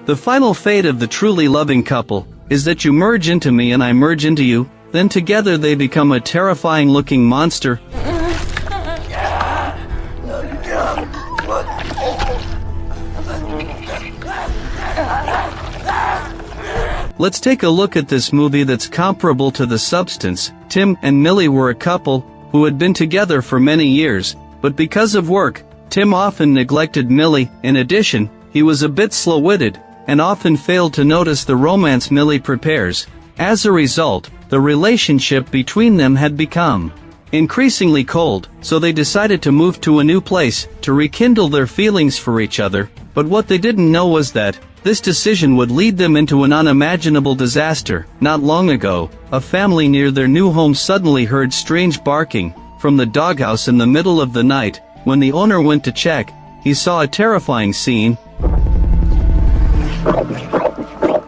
The final fate of the truly loving couple is that you merge into me and I merge into you, then together they become a terrifying-looking monster. Let's take a look at this movie that's comparable to The Substance. Tim and Millie were a couple who had been together for many years, but because of work, Tim often neglected Millie. In addition, he was a bit slow-witted and often failed to notice the romance Millie prepares. As a result, the relationship between them had become increasingly cold, so they decided to move to a new place to rekindle their feelings for each other. But what they didn't know was that this decision would lead them into an unimaginable disaster. Not long ago, a family near their new home suddenly heard strange barking from the doghouse in the middle of the night. When the owner went to check, he saw a terrifying scene.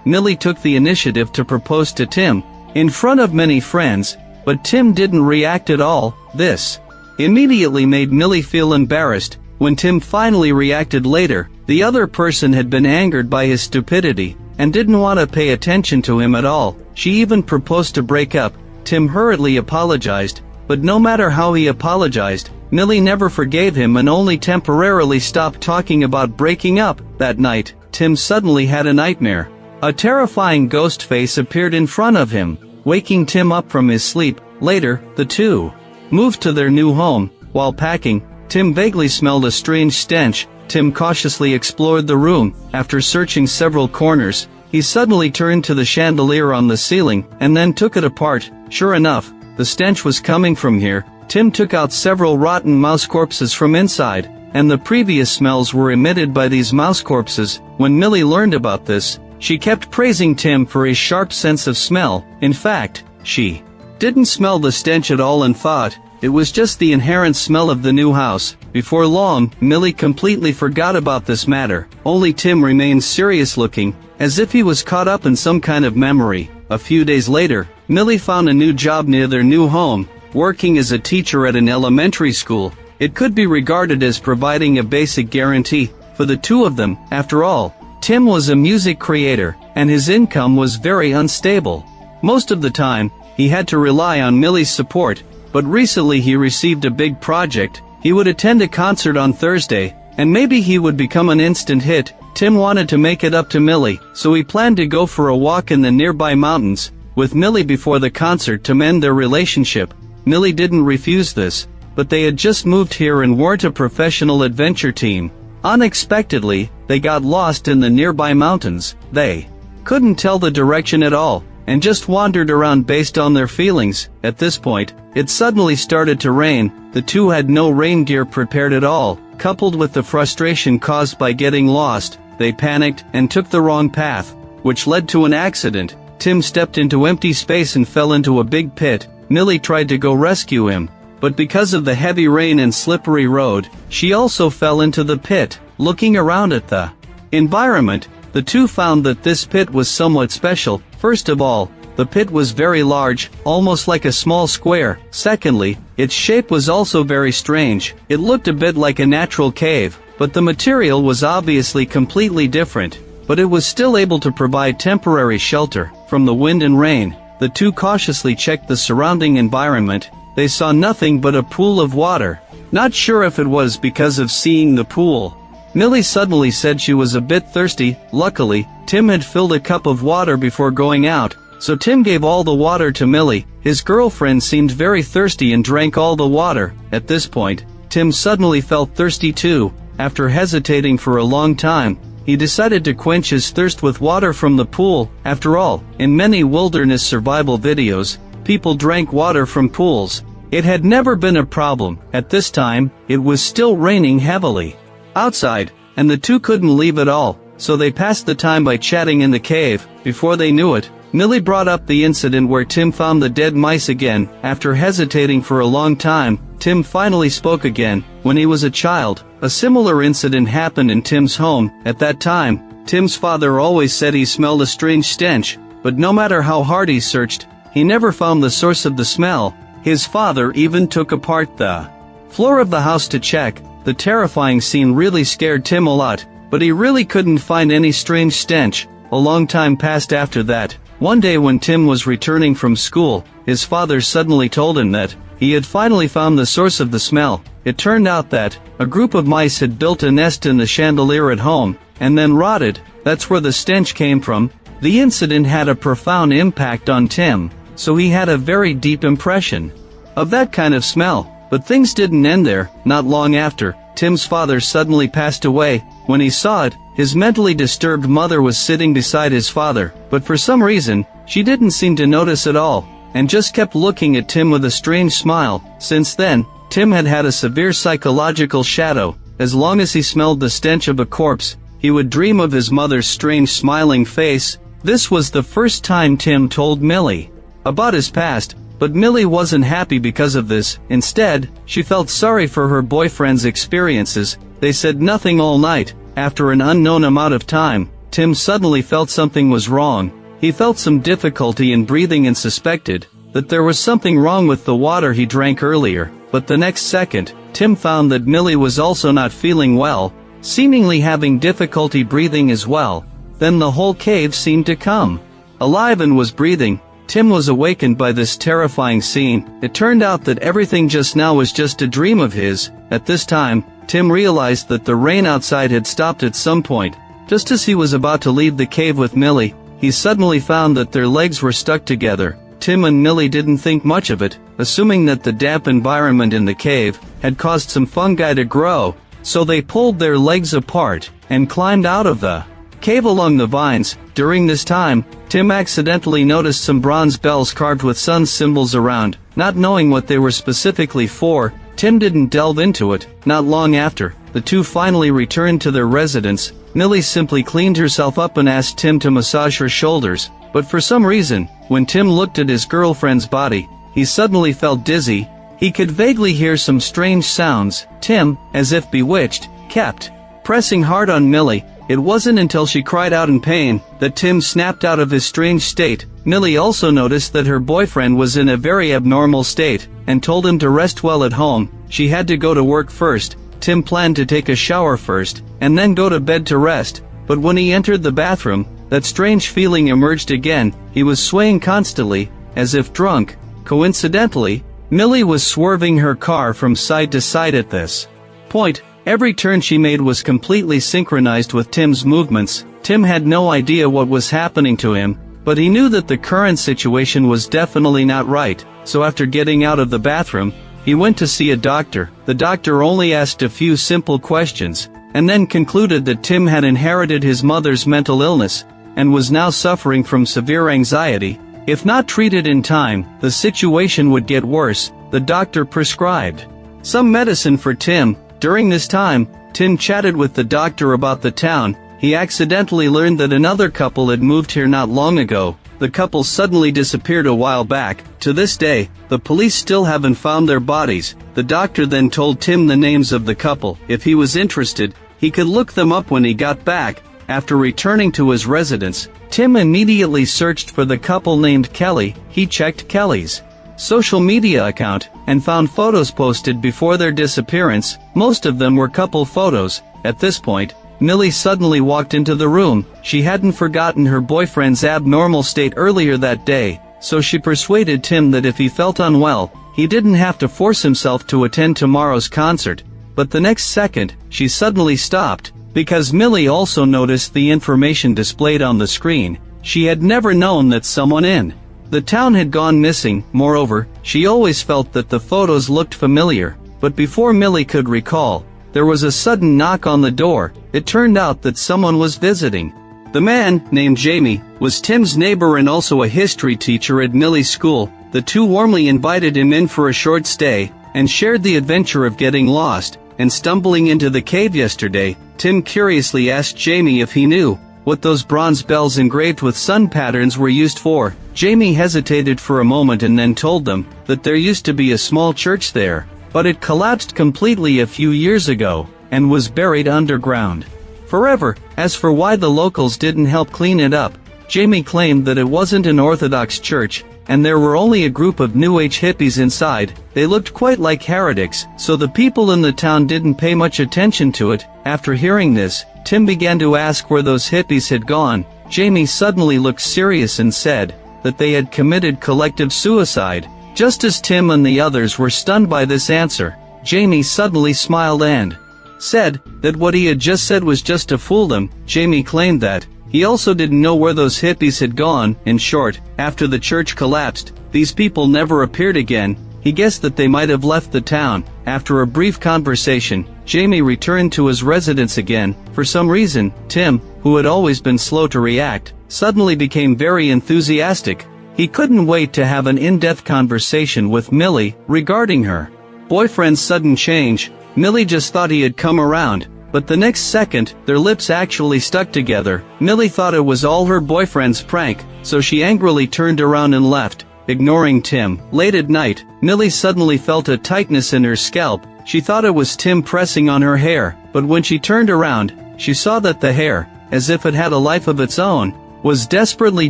Millie took the initiative to propose to Tim in front of many friends, but Tim didn't react at all. This immediately made Millie feel embarrassed. When Tim finally reacted later, the other person had been angered by his stupidity and didn't want to pay attention to him at all. She even proposed to break up. Tim hurriedly apologized, but no matter how he apologized, Millie never forgave him and only temporarily stopped talking about breaking up. That night, Tim suddenly had a nightmare. A terrifying ghost face appeared in front of him, waking Tim up from his sleep. Later, the two moved to their new home. While packing, Tim vaguely smelled a strange stench. Tim cautiously explored the room. After searching several corners, he suddenly turned to the chandelier on the ceiling and then took it apart. Sure enough, the stench was coming from here. Tim took out several rotten mouse corpses from inside, and the previous smells were emitted by these mouse corpses. When Millie learned about this, she kept praising Tim for his sharp sense of smell. In fact, she didn't smell the stench at all and thought it was just the inherent smell of the new house. Before long, Millie completely forgot about this matter. Only Tim remained serious-looking, as if he was caught up in some kind of memory. A few days later, Millie found a new job near their new home, working as a teacher at an elementary school. It could be regarded as providing a basic guarantee for the two of them. After all, Tim was a music creator, and his income was very unstable. Most of the time, he had to rely on Millie's support. But recently he received a big project. He would attend a concert on Thursday, and maybe he would become an instant hit. Tim wanted to make it up to Millie, so he planned to go for a walk in the nearby mountains with Millie before the concert to mend their relationship. Millie didn't refuse this, but they had just moved here and weren't a professional adventure team. Unexpectedly, they got lost in the nearby mountains. They couldn't tell the direction at all, and just wandered around based on their feelings. At this point, it suddenly started to rain. The two had no rain gear prepared at all. Coupled with the frustration caused by getting lost, they panicked and took the wrong path, which led to an accident. Tim stepped into empty space and fell into a big pit. Millie tried to go rescue him, but because of the heavy rain and slippery road, she also fell into the pit. Looking around at the environment, the two found that this pit was somewhat special. First of all, the pit was very large, almost like a small square. Secondly, its shape was also very strange. It looked a bit like a natural cave, but the material was obviously completely different. But it was still able to provide temporary shelter from the wind and rain. The two cautiously checked the surrounding environment. They saw nothing but a pool of water. Not sure if it was because of seeing the pool. Millie suddenly said she was a bit thirsty. Luckily, Tim had filled a cup of water before going out, so Tim gave all the water to Millie. His girlfriend seemed very thirsty and drank all the water. At this point, Tim suddenly felt thirsty too. After hesitating for a long time, he decided to quench his thirst with water from the pool. After all, in many wilderness survival videos, people drank water from pools. It had never been a problem. At this time, it was still raining heavily outside, and the two couldn't leave at all, so they passed the time by chatting in the cave. Before they knew it, Millie brought up the incident where Tim found the dead mice again. After hesitating for a long time, Tim finally spoke again. When he was a child, a similar incident happened in Tim's home. At that time, Tim's father always said he smelled a strange stench, but no matter how hard he searched, he never found the source of the smell. His father even took apart the floor of the house to check. the terrifying scene really scared Tim a lot, but he really couldn't find any strange stench. A long time passed after that. One day when Tim was returning from school, his father suddenly told him that he had finally found the source of the smell. It turned out that a group of mice had built a nest in the chandelier at home, and then rotted. That's where the stench came from. The incident had a profound impact on Tim, so he had a very deep impression of that kind of smell. But things didn't end there. Not long after, Tim's father suddenly passed away. When he saw it, his mentally disturbed mother was sitting beside his father, but for some reason, she didn't seem to notice at all, and just kept looking at Tim with a strange smile. Since then, Tim had had a severe psychological shadow. As long as he smelled the stench of a corpse, he would dream of his mother's strange smiling face. This was the first time Tim told Millie about his past, but Millie wasn't happy because of this. Instead, she felt sorry for her boyfriend's experiences. They said nothing all night. After an unknown amount of time, Tim suddenly felt something was wrong. He felt some difficulty in breathing and suspected that there was something wrong with the water he drank earlier. But the next second, Tim found that Millie was also not feeling well, seemingly having difficulty breathing as well. Then the whole cave seemed to come alive and was breathing. Tim was awakened by this terrifying scene. It turned out that everything just now was just a dream of his. At this time, Tim realized that the rain outside had stopped at some point. Just as he was about to leave the cave with Millie, he suddenly found that their legs were stuck together. Tim and Millie didn't think much of it, assuming that the damp environment in the cave had caused some fungi to grow, so they pulled their legs apart and climbed out of the cave along the vines. During this time, Tim accidentally noticed some bronze bells carved with sun symbols around. Not knowing what they were specifically for, Tim didn't delve into it. Not long after, the two finally returned to their residence. Millie simply cleaned herself up and asked Tim to massage her shoulders, but for some reason, when Tim looked at his girlfriend's body, he suddenly felt dizzy. He could vaguely hear some strange sounds. Tim, as if bewitched, kept pressing hard on Millie. It wasn't until she cried out in pain that Tim snapped out of his strange state. Millie also noticed that her boyfriend was in a very abnormal state, and told him to rest well at home. She had to go to work first. Tim planned to take a shower first, and then go to bed to rest. But when he entered the bathroom, that strange feeling emerged again. He was swaying constantly, as if drunk. Coincidentally, Millie was swerving her car from side to side at this point. Every turn she made was completely synchronized with Tim's movements. Tim had no idea what was happening to him, but he knew that the current situation was definitely not right. So after getting out of the bathroom, he went to see a doctor. The doctor only asked a few simple questions, and then concluded that Tim had inherited his mother's mental illness, and was now suffering from severe anxiety. If not treated in time, the situation would get worse. The doctor prescribed some medicine for Tim. During this time, Tim chatted with the doctor about the town. He accidentally learned that another couple had moved here not long ago. The couple suddenly disappeared a while back. To this day, the police still haven't found their bodies. The doctor then told Tim the names of the couple. If he was interested, he could look them up when he got back. After returning to his residence, Tim immediately searched for the couple named Kelly. He checked Kelly's social media account, and found photos posted before their disappearance. Most of them were couple photos. At this point, Millie suddenly walked into the room. She hadn't forgotten her boyfriend's abnormal state earlier that day, so she persuaded Tim that if he felt unwell, he didn't have to force himself to attend tomorrow's concert. But the next second, she suddenly stopped, because Millie also noticed the information displayed on the screen. She had never known that someone in the town had gone missing. Moreover, she always felt that the photos looked familiar. But before Millie could recall, there was a sudden knock on the door. It turned out that someone was visiting. The man, named Jamie, was Tim's neighbor and also a history teacher at Millie's school. The two warmly invited him in for a short stay, and shared the adventure of getting lost and stumbling into the cave yesterday. Tim curiously asked Jamie if he knew what those bronze bells engraved with sun patterns were used for. Jamie hesitated for a moment and then told them that there used to be a small church there, but it collapsed completely a few years ago, and was buried underground forever. As for why the locals didn't help clean it up, Jamie claimed that it wasn't an Orthodox church, and there were only a group of New Age hippies inside. They looked quite like heretics, so the people in the town didn't pay much attention to it. After hearing this, Tim began to ask where those hippies had gone. Jamie suddenly looked serious and said that they had committed collective suicide. Just as Tim and the others were stunned by this answer, Jamie suddenly smiled and said that what he had just said was just to fool them. Jamie claimed that he also didn't know where those hippies had gone. In short, after the church collapsed, these people never appeared again. He guessed that they might have left the town. After a brief conversation, Jamie returned to his residence again. For some reason, Tim, who had always been slow to react, suddenly became very enthusiastic. He couldn't wait to have an in-depth conversation with Millie regarding her boyfriend's sudden change. Millie just thought he had come around, but the next second, their lips actually stuck together. Millie thought it was all her boyfriend's prank, so she angrily turned around and left, ignoring Tim. Late at night, Millie suddenly felt a tightness in her scalp. She thought it was Tim pressing on her hair, but when she turned around, she saw that the hair, as if it had a life of its own, was desperately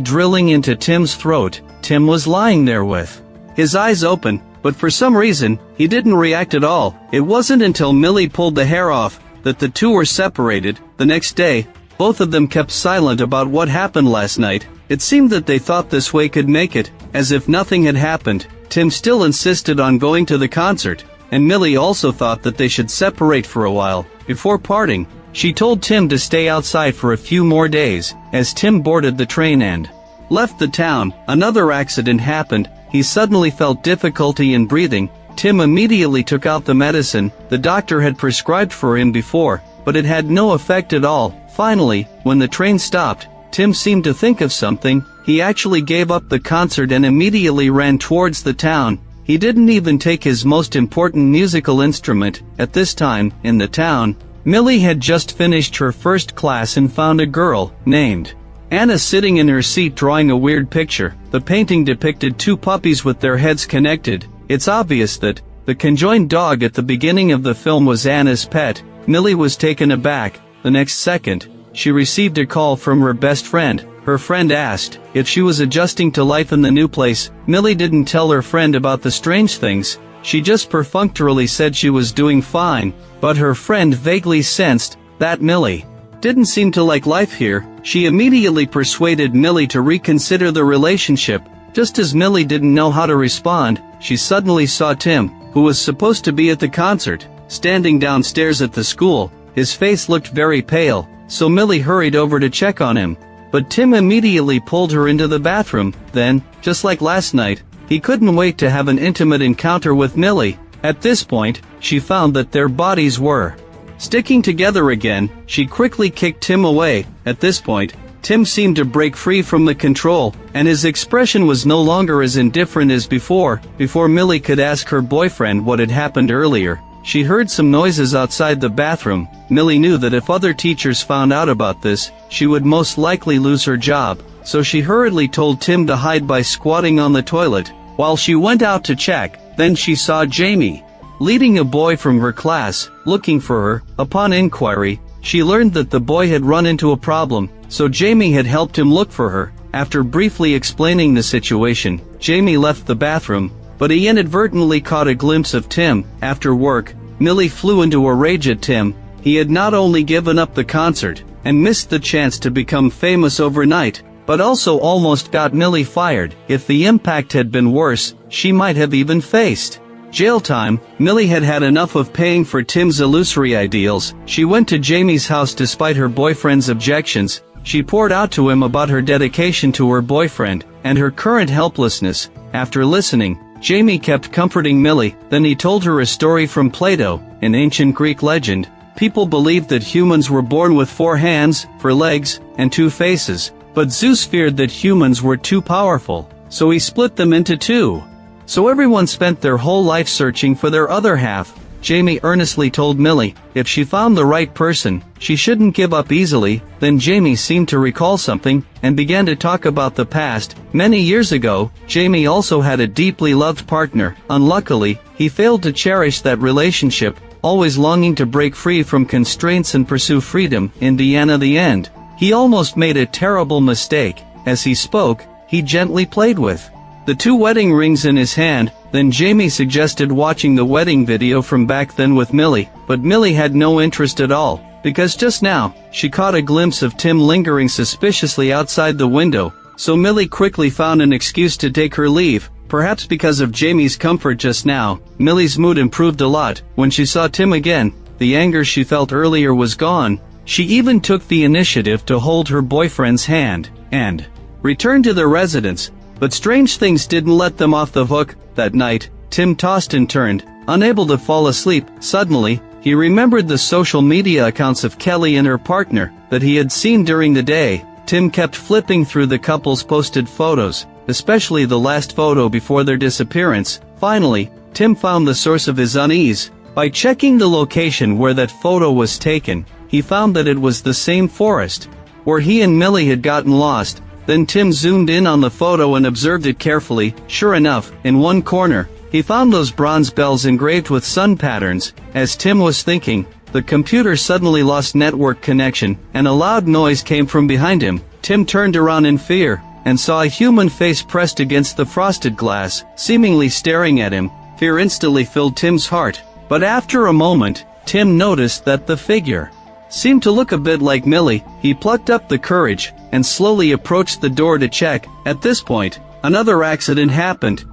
drilling into Tim's throat. Tim was lying there with his eyes open, but for some reason, he didn't react at all. It wasn't until Millie pulled the hair off that the two were separated. The next day, both of them kept silent about what happened last night. It seemed that they thought this way could make it, as if nothing had happened. Tim still insisted on going to the concert, and Millie also thought that they should separate for a while. Before parting, she told Tim to stay outside for a few more days. As Tim boarded the train and left the town, another accident happened. He suddenly felt difficulty in breathing. Tim immediately took out the medicine the doctor had prescribed for him before, but it had no effect at all. Finally, when the train stopped, Tim seemed to think of something. He actually gave up the concert and immediately ran towards the town. He didn't even take his most important musical instrument. At this time, in the town, Millie had just finished her first class and found a girl named Anna sitting in her seat drawing a weird picture. The painting depicted two puppies with their heads connected. It's obvious that the conjoined dog at the beginning of the film was Anna's pet. Millie was taken aback. The next second, she received a call from her best friend. Her friend asked if she was adjusting to life in the new place. Millie didn't tell her friend about the strange things. She just perfunctorily said she was doing fine, but her friend vaguely sensed that Millie didn't seem to like life here. She immediately persuaded Millie to reconsider the relationship. Just as Millie didn't know how to respond, she suddenly saw Tim, who was supposed to be at the concert, standing downstairs at the school. His face looked very pale, so Millie hurried over to check on him. But Tim immediately pulled her into the bathroom. Then, just like last night, he couldn't wait to have an intimate encounter with Millie. At this point, she found that their bodies were sticking together again. She quickly kicked Tim away. At this point, Tim seemed to break free from the control, and his expression was no longer as indifferent as before. Before Millie could ask her boyfriend what had happened earlier, she heard some noises outside the bathroom. Millie knew that if other teachers found out about this, she would most likely lose her job, so she hurriedly told Tim to hide by squatting on the toilet. While she went out to check, then she saw Jamie leading a boy from her class, looking for her. Upon inquiry, she learned that the boy had run into a problem, so Jamie had helped him look for her. After briefly explaining the situation, Jamie left the bathroom, but he inadvertently caught a glimpse of Tim. After work, Millie flew into a rage at Tim. He had not only given up the concert and missed the chance to become famous overnight, but also almost got Millie fired. If the impact had been worse, she might have even faced jail time. Millie had had enough of paying for Tim's illusory ideals. She went to Jamie's house despite her boyfriend's objections. She poured out to him about her dedication to her boyfriend and her current helplessness. After listening, Jamie kept comforting Millie. Then he told her a story from Plato, an ancient Greek legend. People believed that humans were born with 4 hands, 4 legs, and 2 faces. But Zeus feared that humans were too powerful, so he split them into 2. So everyone spent their whole life searching for their other half. Jamie earnestly told Millie, if she found the right person, she shouldn't give up easily. Then Jamie seemed to recall something, and began to talk about the past. Many years ago, Jamie also had a deeply loved partner. Unluckily, he failed to cherish that relationship, always longing to break free from constraints and pursue freedom. In the end, he almost made a terrible mistake. As he spoke, he gently played with the 2 wedding rings in his hand. Then Jamie suggested watching the wedding video from back then with Millie, but Millie had no interest at all, because just now, she caught a glimpse of Tim lingering suspiciously outside the window, so Millie quickly found an excuse to take her leave. Perhaps because of Jamie's comfort just now, Millie's mood improved a lot. When she saw Tim again, the anger she felt earlier was gone. She even took the initiative to hold her boyfriend's hand, and returned to their residence. But strange things didn't let them off the hook. That night, Tim tossed and turned, unable to fall asleep. Suddenly, he remembered the social media accounts of Kelly and her partner that he had seen during the day. Tim kept flipping through the couple's posted photos, especially the last photo before their disappearance. Finally, Tim found the source of his unease. By checking the location where that photo was taken, he found that it was the same forest where he and Millie had gotten lost. Then Tim zoomed in on the photo and observed it carefully. Sure enough, in one corner, he found those bronze bells engraved with sun patterns. As Tim was thinking, the computer suddenly lost network connection, and a loud noise came from behind him. Tim turned around in fear, and saw a human face pressed against the frosted glass, seemingly staring at him. Fear instantly filled Tim's heart, but after a moment, Tim noticed that the figure seemed to look a bit like Millie. He plucked up the courage, and slowly approached the door to check. At this point, another accident happened.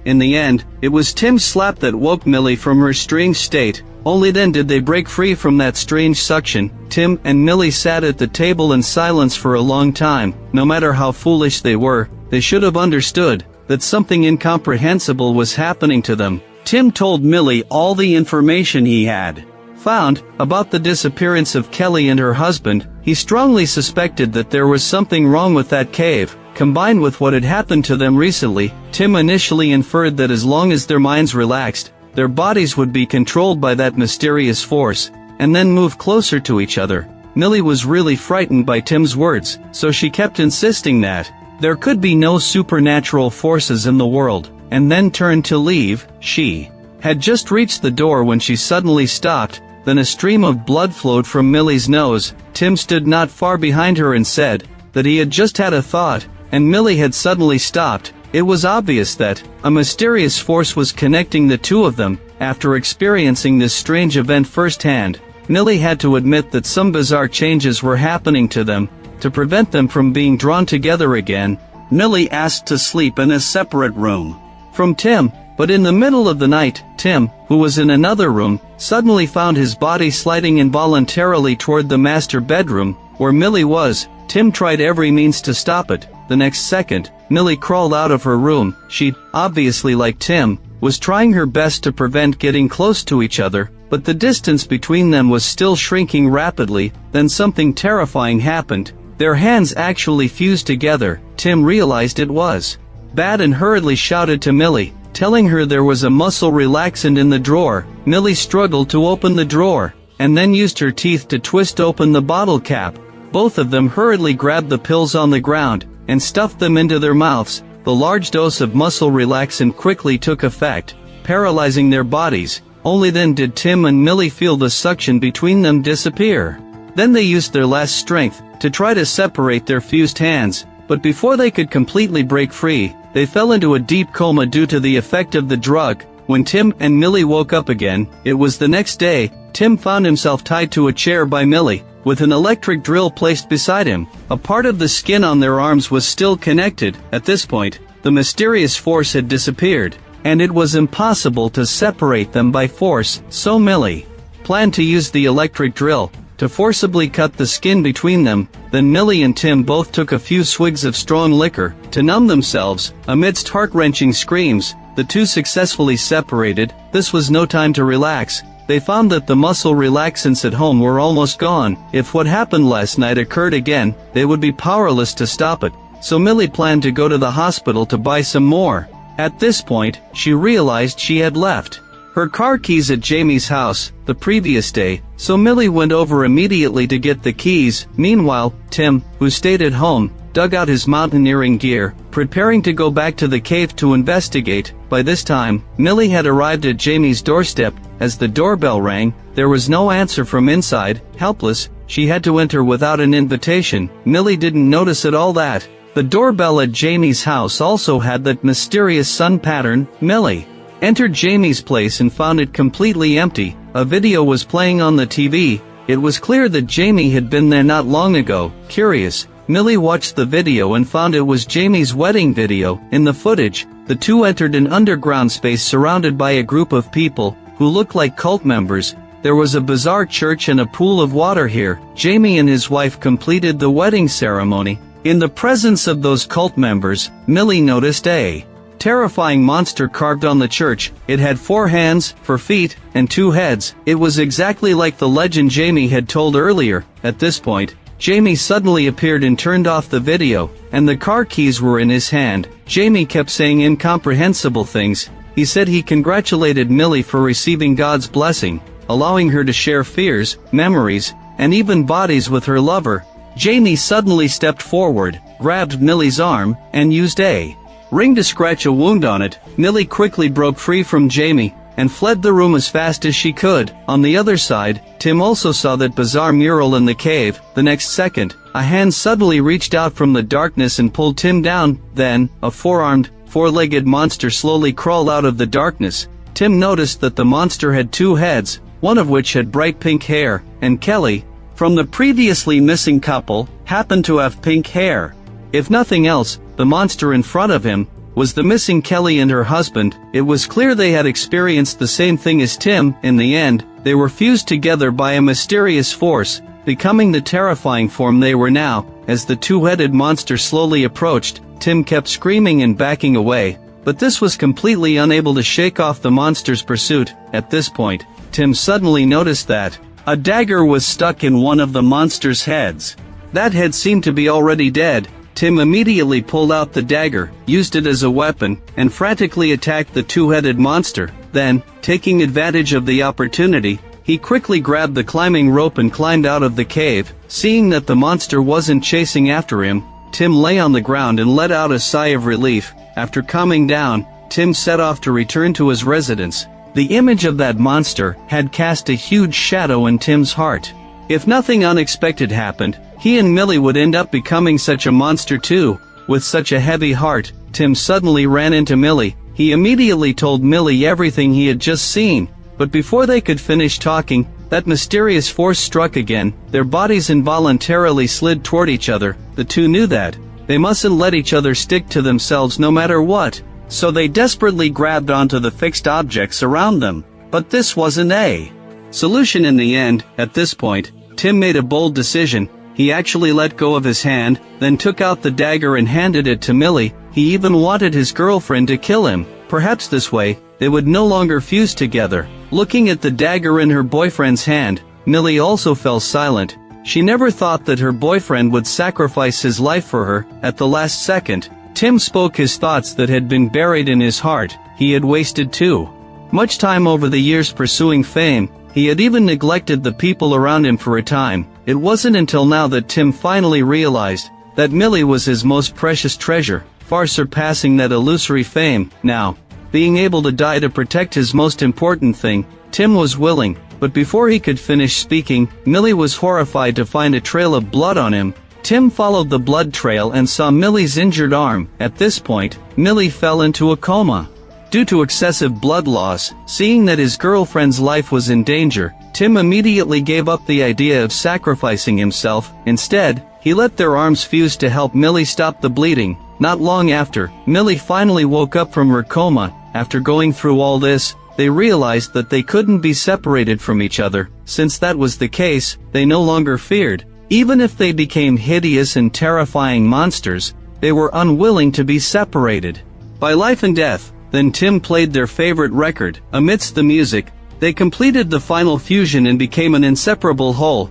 In the end, it was Tim's slap that woke Millie from her strange state. Only then did they break free from that strange suction. Tim and Millie sat at the table in silence for a long time. No matter how foolish they were, they should have understood that something incomprehensible was happening to them. Tim told Millie all the information he had found about the disappearance of Kelly and her husband. He strongly suspected that there was something wrong with that cave. Combined with what had happened to them recently, Tim initially inferred that as long as their minds relaxed, their bodies would be controlled by that mysterious force, and then move closer to each other. Millie was really frightened by Tim's words, so she kept insisting that there could be no supernatural forces in the world, and then turned to leave. She had just reached the door when she suddenly stopped. Then a stream of blood flowed from Millie's nose. Tim stood not far behind her and said that he had just had a thought, and Millie had suddenly stopped. It was obvious that a mysterious force was connecting the two of them. After experiencing this strange event firsthand, Millie had to admit that some bizarre changes were happening to them. To prevent them from being drawn together again, Millie asked to sleep in a separate room from Tim. But in the middle of the night, Tim, who was in another room, suddenly found his body sliding involuntarily toward the master bedroom, where Millie was. Tim tried every means to stop it. The next second, Millie crawled out of her room. She, obviously like Tim, was trying her best to prevent getting close to each other, but the distance between them was still shrinking rapidly. Then something terrifying happened. Their hands actually fused together. Tim realized it was bad and hurriedly shouted to Millie, telling her there was a muscle relaxant in the drawer. Millie struggled to open the drawer, and then used her teeth to twist open the bottle cap. Both of them hurriedly grabbed the pills on the ground, and stuffed them into their mouths. The large dose of muscle relaxant quickly took effect, paralyzing their bodies. Only then did Tim and Millie feel the suction between them disappear. Then they used their last strength to try to separate their fused hands, but before they could completely break free, they fell into a deep coma due to the effect of the drug. When Tim and Millie woke up again, it was the next day. Tim found himself tied to a chair by Millie, with an electric drill placed beside him. A part of the skin on their arms was still connected. At this point, the mysterious force had disappeared, and it was impossible to separate them by force, so Millie planned to use the electric drill to forcibly cut the skin between them. Then Millie and Tim both took a few swigs of strong liquor to numb themselves. Amidst heart-wrenching screams, the two successfully separated. This was no time to relax. They found that the muscle relaxants at home were almost gone. If what happened last night occurred again, they would be powerless to stop it. So Millie planned to go to the hospital to buy some more. At this point, she realized she had left her car keys at Jamie's house the previous day, so Millie went over immediately to get the keys. Meanwhile, Tim, who stayed at home, dug out his mountaineering gear, preparing to go back to the cave to investigate. By this time, Millie had arrived at Jamie's doorstep. As the doorbell rang, there was no answer from inside. Helpless, she had to enter without an invitation. Millie didn't notice at all that the doorbell at Jamie's house also had that mysterious sun pattern. Millie entered Jamie's place and found it completely empty. A video was playing on the TV. It was clear that Jamie had been there not long ago. Curious, Millie watched the video and found it was Jamie's wedding video. In the footage, the two entered an underground space surrounded by a group of people who looked like cult members. There was a bizarre church and a pool of water here. Jamie and his wife completed the wedding ceremony. In the presence of those cult members, Millie noticed a terrifying monster carved on the church. It had 4 hands, 4 feet, and 2 heads. It was exactly like the legend Jamie had told earlier. At this point, Jamie suddenly appeared and turned off the video, and the car keys were in his hand. Jamie kept saying incomprehensible things. He said he congratulated Millie for receiving God's blessing, allowing her to share fears, memories, and even bodies with her lover. Jamie suddenly stepped forward, grabbed Millie's arm, and used a ring to scratch a wound on it. Millie quickly broke free from Jamie and fled the room as fast as she could. On the other side, Tim also saw that bizarre mural in the cave. The next second, a hand suddenly reached out from the darkness and pulled Tim down. Then, a 4-armed, 4-legged monster slowly crawled out of the darkness. Tim noticed that the monster had 2 heads, one of which had bright pink hair, and Kelly, from the previously missing couple, happened to have pink hair. If nothing else, the monster in front of him was the missing Kelly and her husband. It was clear they had experienced the same thing as Tim. In the end, they were fused together by a mysterious force, becoming the terrifying form they were now. As the 2-headed monster slowly approached, Tim kept screaming and backing away, but this was completely unable to shake off the monster's pursuit. At this point, Tim suddenly noticed that a dagger was stuck in one of the monster's heads. That head seemed to be already dead. Tim immediately pulled out the dagger, used it as a weapon, and frantically attacked the 2-headed monster. Then, taking advantage of the opportunity, he quickly grabbed the climbing rope and climbed out of the cave. Seeing that the monster wasn't chasing after him, Tim lay on the ground and let out a sigh of relief. After calming down, Tim set off to return to his residence. The image of that monster had cast a huge shadow in Tim's heart. If nothing unexpected happened, he and Millie would end up becoming such a monster too. With such a heavy heart, Tim suddenly ran into Millie. He immediately told Millie everything he had just seen. But before they could finish talking, that mysterious force struck again. Their bodies involuntarily slid toward each other. The two knew that they mustn't let each other stick to themselves no matter what. So they desperately grabbed onto the fixed objects around them. But this wasn't a solution in the end. At this point, Tim made a bold decision. He actually let go of his hand, then took out the dagger and handed it to Millie. He even wanted his girlfriend to kill him. Perhaps this way, they would no longer fuse together. Looking at the dagger in her boyfriend's hand, Millie also fell silent. She never thought that her boyfriend would sacrifice his life for her. At the last second, Tim spoke his thoughts that had been buried in his heart. He had wasted too much time over the years pursuing fame. He had even neglected the people around him for a time. It wasn't until now that Tim finally realized that Millie was his most precious treasure, far surpassing that illusory fame. Now, being able to die to protect his most important thing, Tim was willing. But before he could finish speaking, Millie was horrified to find a trail of blood on him. Tim followed the blood trail and saw Millie's injured arm. At this point, Millie fell into a coma due to excessive blood loss. Seeing that his girlfriend's life was in danger, Tim immediately gave up the idea of sacrificing himself. Instead, he let their arms fuse to help Millie stop the bleeding. Not long after, Millie finally woke up from her coma. After going through all this, they realized that they couldn't be separated from each other. Since that was the case, they no longer feared. Even if they became hideous and terrifying monsters, they were unwilling to be separated by life and death. Then Tim played their favorite record. Amidst the music, they completed the final fusion and became an inseparable whole.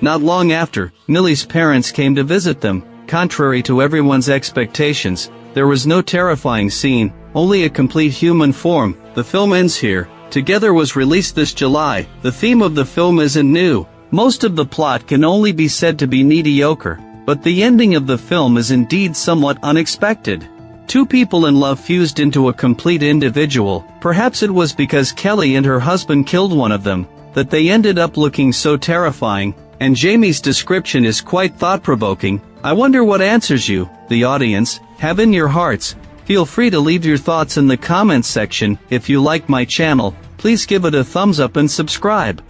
Not long after, Millie's parents came to visit them. Contrary to everyone's expectations, there was no terrifying scene, only a complete human form. The film ends here. Together was released this July. The theme of the film isn't new. Most of the plot can only be said to be mediocre, but the ending of the film is indeed somewhat unexpected. Two people in love fused into a complete individual. Perhaps it was because Kelly and her husband killed one of them, that they ended up looking so terrifying, and Jamie's description is quite thought-provoking. I wonder what answers you, the audience, have in your hearts. Feel free to leave your thoughts in the comments section. If you like my channel, please give it a thumbs up and subscribe.